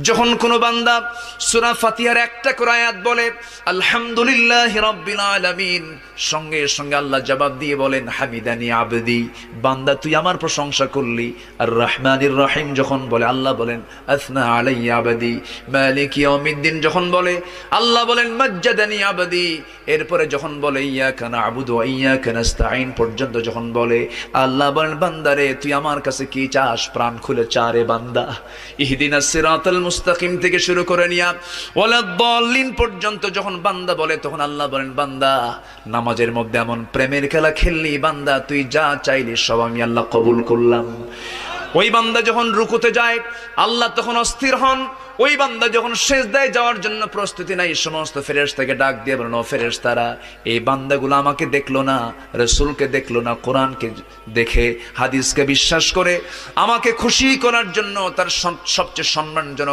যখন কোনো বান্দা সূরা ফাতিহার একটা করে আয়াত বলে আলহামদুলিল্লাহি রাব্বিল আলামিন, সঙ্গে সঙ্গে আল্লাহ জবাব দিয়ে বলেন হামিদানি আবদি, বান্দা তুই আমার প্রশংসা করলি। আর রহমানির রহিম যখন বলে আল্লাহ বলেন আসনা আলাইয়া আবদি। মালিক ইয়াউমিদ্দিন যখন বলে আল্লাহ বলেন মাজ্জাদানি আবদি। এরপরে যখন বলে ইয়াকা না'বুদু ওয়া ইয়াকা নাস্তাঈন পর্যন্ত যখন বলে আল্লাহ বলেন বান্দারে তুই আমার কাছে কি চাস, প্রাণ খুলে চা রে বান্দা। ইহদিনাস সিরাতাল মুস্তাকিম থেকে শুরু করে নিয়া ওয়ালাদ-দাল্লিন পর্যন্ত যখন বান্দা বলে তখন আল্লাহ বলেন বান্দা নামাজের মধ্যে এমন প্রেমের খেলা খেললি বান্দা, তুই যা চাইলি সব আমি আল্লাহ কবুল করলাম। ওই বান্দা যখন রুকুতে যায় আল্লাহ তখন অস্থির হন। ওই বান্দা যখন সিজদায় যাওয়ার জন্য প্রস্তুতি নাই, সমস্ত ফেরেশতাকে ডাক দিয়ে বলেন ও ফেরেশতারা, এই বান্দাগুলো আমাকে দেখলো না, রাসূলকে দেখলো না, কোরআনকে দেখে হাদিসকে বিশ্বাস করে আমাকে খুশি করার জন্য তার সবচেয়ে সম্মানজনক